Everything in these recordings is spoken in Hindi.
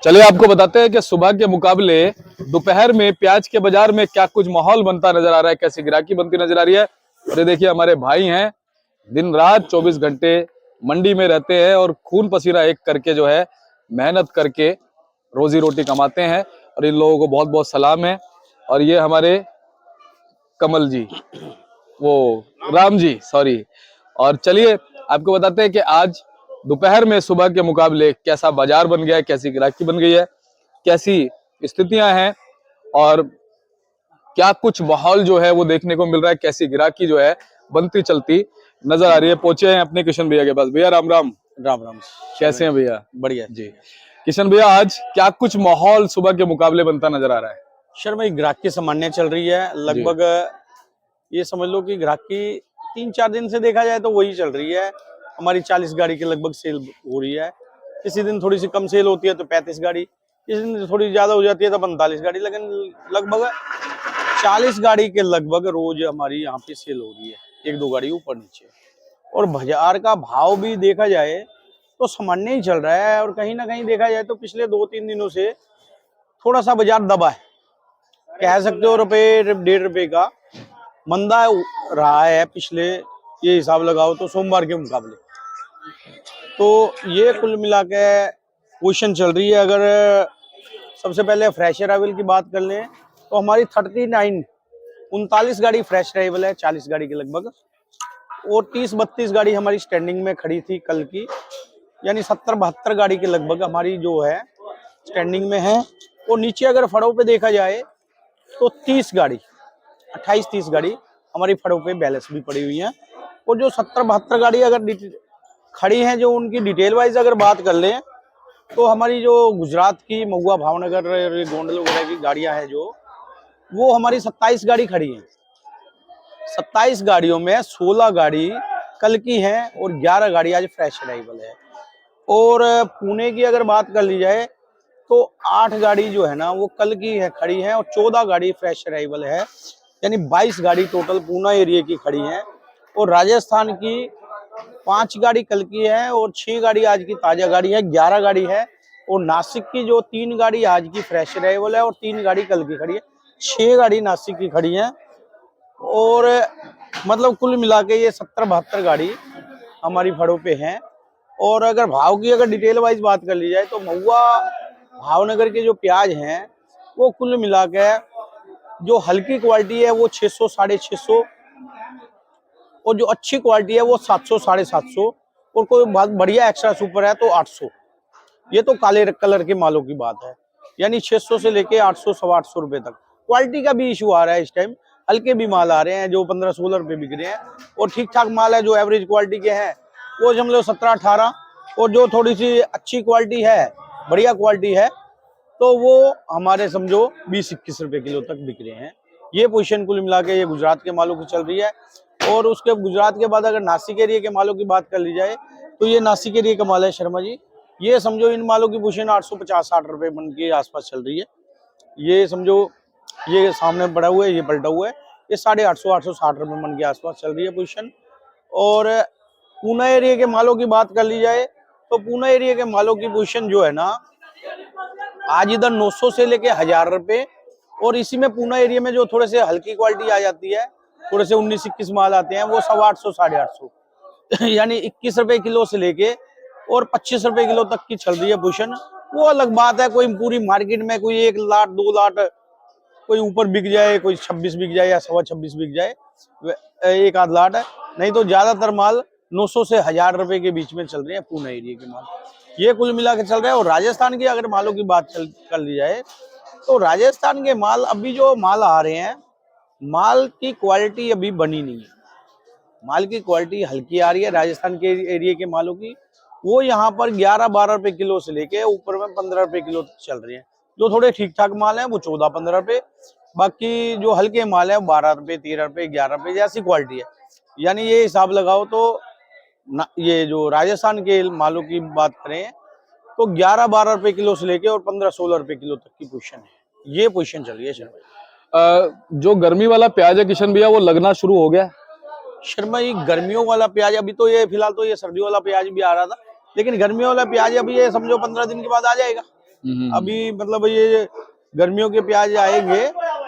चलिए आपको बताते हैं कि सुबह के मुकाबले दोपहर में प्याज के बाजार में क्या कुछ माहौल बनता नजर आ रहा है, कैसी ग्राहकी बनती नजर आ रही है। और ये देखिए हमारे भाई हैं, दिन रात 24 घंटे मंडी में रहते हैं और खून पसीना एक करके जो है मेहनत करके रोजी रोटी कमाते हैं। और इन लोगों को बहुत बहुत सलाम है। और ये हमारे कमल जी, वो राम जी, सॉरी। और चलिए आपको बताते हैं कि आज दोपहर में सुबह के मुकाबले कैसा बाजार बन गया है, कैसी ग्राहकी बन गई है, कैसी स्थितियां हैं और क्या कुछ माहौल जो है वो देखने को मिल रहा है, कैसी ग्राहकी जो है बनती चलती नजर आ रही है। पहुंचे हैं अपने किशन भैया के पास। भैया राम राम। राम राम। कैसे हैं भैया? बढ़िया जी। किशन भैया, आज क्या कुछ माहौल सुबह के मुकाबले बनता नजर आ रहा है? शर्मा, ग्राहकी सामान्य चल रही है लगभग। ये समझ लो कि ग्राहकी 3-4 दिन से देखा जाए तो वही चल रही है। हमारी 40 गाड़ी के लगभग सेल हो रही है। किसी दिन थोड़ी सी कम सेल होती है तो 35 गाड़ी, किसी दिन थोड़ी ज्यादा हो जाती है तो 45 गाड़ी, लेकिन लगभग 40 गाड़ी के लगभग रोज हमारी यहाँ पे सेल हो रही है, 1-2 गाड़ी ऊपर नीचे। और बाजार का भाव भी देखा जाए तो सामान्य ही चल रहा है। और कहीं ना कहीं देखा जाए तो पिछले 2-3 दिनों से थोड़ा सा बाजार दबा है, कह सकते हो। रुपए 1.5 रुपए का मंदा रहा है पिछले, ये हिसाब लगाओ तो सोमवार के मुकाबले। तो ये कुल मिला के पोजीशन चल रही है। अगर सबसे पहले फ्रेश अराइवल की बात कर लें तो हमारी 39 गाड़ी फ्रेश अराइवल है, 40 गाड़ी के लगभग। और 30-32 गाड़ी हमारी स्टैंडिंग में खड़ी थी कल की, यानी 70-72 गाड़ी के लगभग हमारी जो है स्टैंडिंग में है। और नीचे अगर फड़ों पे देखा जाए तो 30 गाड़ी, 28-30 गाड़ी हमारी फड़ों पे बैलेंस भी पड़ी हुई है। और जो 70-72 गाड़ी अगर खड़ी हैं, जो उनकी डिटेल वाइज अगर बात कर लें तो हमारी जो गुजरात की महुआ भावनगर गोंडल वगैरह की गाड़ियां हैं जो, वो हमारी 27 गाड़ी खड़ी हैं। 27 गाड़ियों में 16 गाड़ी कल की हैं और 11 गाड़ी आज फ्रेश अराइवल है। और पुणे की अगर बात कर ली जाए तो 8 गाड़ी जो है ना वो कल की है खड़ी है और 14 गाड़ी फ्रेश अराइवल है, यानी 22 गाड़ी टोटल पूना एरिया की खड़ी है। और राजस्थान की 5 गाड़ी कल की है और 6 गाड़ी आज की ताजा गाड़ी है, 11 गाड़ी है। और नासिक की जो 3 गाड़ी आज की फ्रेश अराइवल है और 3 गाड़ी कल की खड़ी है, 6 गाड़ी नासिक की खड़ी है। और मतलब कुल मिला के ये 70-72 गाड़ी हमारी फड़ों पे हैं। और अगर भाव की अगर डिटेल वाइज बात कर ली जाए तो महुआ भावनगर के जो प्याज हैं वो कुल मिला के जो हल्की क्वालिटी है वो 600-650, और जो अच्छी क्वालिटी है वो 700-750, और कोई बहुत बढ़िया एक्स्ट्रा सुपर है तो 800। ये तो काले कलर के मालों की बात है, यानी 600 से लेके 800, 825 रुपए तक। क्वालिटी का भी इशू आ रहा है इस टाइम। हल्के भी माल आ रहे हैं जो 15-16 रुपए बिक रहे हैं, और ठीक ठाक माल है जो एवरेज क्वालिटी के हैं वो समझ लो 17-18, और जो थोड़ी सी अच्छी क्वालिटी है, बढ़िया क्वालिटी है, तो वो हमारे समझो 20-21 रुपए किलो तक बिक रहे हैं। ये पोजीशन कुल मिला के ये गुजरात के मालों की चल रही है। और उसके गुजरात के बाद अगर नासिक एरिया के मालों की बात कर ली जाए तो ये नासिक एरिया का माल है शर्मा जी। ये समझो इन मालों की पोजीशन 850-60 रुपए मन के आसपास चल रही है। ये समझो ये सामने पड़ा हुआ है, ये पलटा हुआ है, ये 850-860 रुपए मन के आसपास चल रही है पोजीशन। और पूना एरिया के मालों की बात कर ली जाए तो पूना एरिया के मालों की पोजीशन जो है ना आज इधर 900 से लेके 1000 रुपए। और इसी में पूना एरिया में जो थोड़े से हल्की क्वालिटी आ जाती है, थोड़े से 19-21 माल आते हैं, वो 850-850 यानी 21 रुपए किलो से लेके और 25 रुपए किलो तक की चल रही है पोजीशन। वो अलग बात है, कोई पूरी मार्केट में कोई 1 लाट 2 लाट कोई ऊपर बिक जाए, कोई 26 बिक जाए या 26.25 बिक जाए, एक आध लाट है, नहीं तो ज्यादातर माल 900 से 1000 रुपए के बीच में चल रहे हैं पूना एरिया के माल। ये कुल मिला के चल रहा है। और राजस्थान की अगर मालों की बात कर ली जाए तो राजस्थान के माल, अभी जो माल आ रहे हैं, माल की क्वालिटी अभी बनी नहीं है। माल की क्वालिटी हल्की आ रही है राजस्थान के एरिया के मालों की। वो यहाँ पर 11-12 रुपए किलो से लेके ऊपर में 15 रुपए किलो चल रही है। जो थोड़े ठीक ठाक माल है वो 14-15 रुपए, बाकी जो हल्के माल है 12 रुपए, 13 रुपए, 11 रुपए, जैसी क्वालिटी है। यानी ये हिसाब लगाओ तो ये जो राजस्थान के मालों की बात करें तो 11-12 रुपए किलो से लेके और 15-16 रुपए किलो तक की पोजीशन है। ये पोजीशन चल रही है शर्मा। जो गर्मी वाला प्याज है किशन भैया, वो लगना शुरू हो गया? शर्मा ये गर्मियों वाला प्याज, अभी तो ये फिलहाल तो ये सर्दियों वाला प्याज भी आ रहा था, लेकिन गर्मियों वाला प्याज अभी ये समझो 15 दिन के बाद आ जाएगा। अभी मतलब ये गर्मियों के प्याज आएंगे,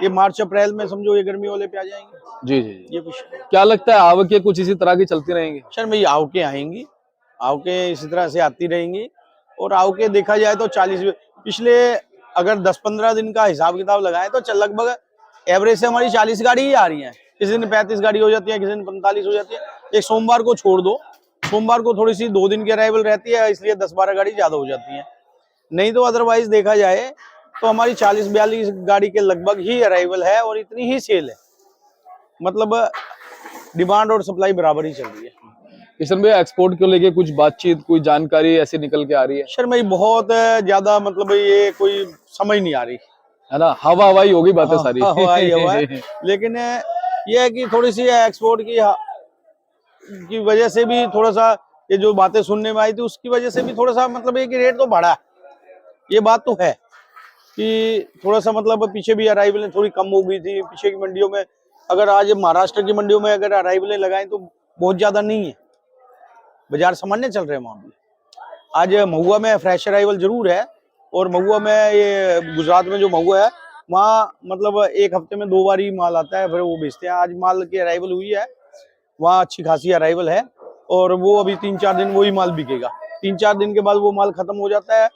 ये मार्च अप्रैल में समझो ये गर्मी वाले प्याज आएंगे। जी जी जी। ये कुछ क्या लगता है आवकें कुछ इसी तरह की चलती रहेंगी? सर भाई आवकें आएंगी, आवकें इसी तरह से आती रहेंगी। और आवकें देखा जाए तो 40 पिछले अगर 10-15 दिन का हिसाब किताब लगाएं तो लगभग एवरेज से हमारी 40 गाड़ी ही आ रही है। किसी दिन 35 गाड़ी हो जाती है, किसी दिन 45 हो जाती है। एक सोमवार को छोड़ दो, सोमवार को थोड़ी सी 2 दिन की अराइवल रहती है, इसलिए 10-12 गाड़ी ज्यादा हो जाती है। नहीं तो अदरवाइज देखा जाए तो हमारी 40-42 गाड़ी के लगभग ही अराइवल है और इतनी ही सेल है। मतलब डिमांड और सप्लाई बराबर ही चल रही है। किशन भैया, एक्सपोर्ट को लेके कुछ बातचीत, कोई जानकारी ऐसी निकल के आ रही है? सर भाई बहुत ज्यादा मतलब ये कोई समझ नहीं आ रही है ना, हवा हवाई होगी बातें सारी। हवा है। लेकिन ये है कि थोड़ी सी एक्सपोर्ट की वजह से भी थोड़ा सा ये जो बातें सुनने में आई थी उसकी वजह से भी थोड़ा सा मतलब ये कि रेट तो बढ़ा। ये बात तो है कि थोड़ा सा मतलब पीछे भी अराइवलें थोड़ी कम हो गई थी पीछे की मंडियों में। अगर आज महाराष्ट्र की मंडियों में अगर अराइवलें लगाएं तो बहुत ज्यादा नहीं है, बाजार सामान्य चल रहे हैं वहां भी। आज महुआ में फ्रेश अराइवल जरूर है, और महुआ में ये गुजरात में जो महुआ है वहाँ मतलब एक हफ्ते में 2 बार ही माल आता है, फिर वो बेचते हैं। आज माल की अराइवल हुई है, वहाँ अच्छी खासी अराइवल है, और वो अभी 3-4 दिन वही माल बिकेगा। 3-4 दिन के बाद वो माल खत्म हो जाता है,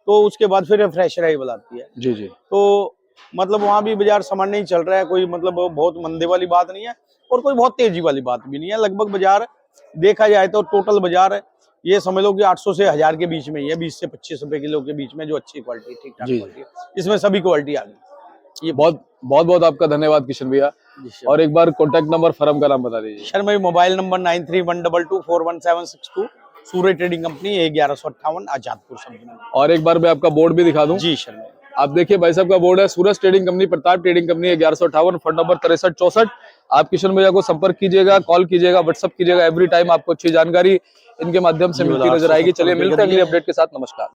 तो उसके बाद फिर फ्रेश अराइवल आती है। जी जी। तो मतलब वहाँ भी बाजार सामान्य ही चल रहा है, कोई मतलब बहुत मंदे वाली बात नहीं है और कोई बहुत तेजी वाली बात भी नहीं है। लगभग बाजार देखा जाए तो टोटल बाजार ये समझ लो कि 800 से 1000 के बीच में ही है, 20 से 25 रुपए किलो के बीच में, जो अच्छी क्वालिटी ठीक ठाक क्वालिटी है, इसमें सभी क्वालिटी आ गई। ये बहुत आपका धन्यवाद किशन भैया। और एक बार कॉन्टैक्ट नंबर, फर्म का नाम बता दीजिए। सर मेरी मोबाइल नंबर 9312241762, सूर्य ट्रेडिंग कंपनी, 1158 आजादपुर समझना। और एक बार मैं आपका बोर्ड भी दिखा दूं। जी सर। आप देखिए भाई साहब का बोर्ड है, Suraj trading company, Pratap trading company, 1158, phone number 6364। आप किशन भैया को संपर्क कीजिएगा, कॉल कीजिएगा, व्हाट्सअप कीजिएगा। एवरी टाइम आपको अच्छी जानकारी इनके माध्यम से मिलती नजर आएगी। चलिए मिलते हैं अगली अपडेट के साथ। नमस्कार।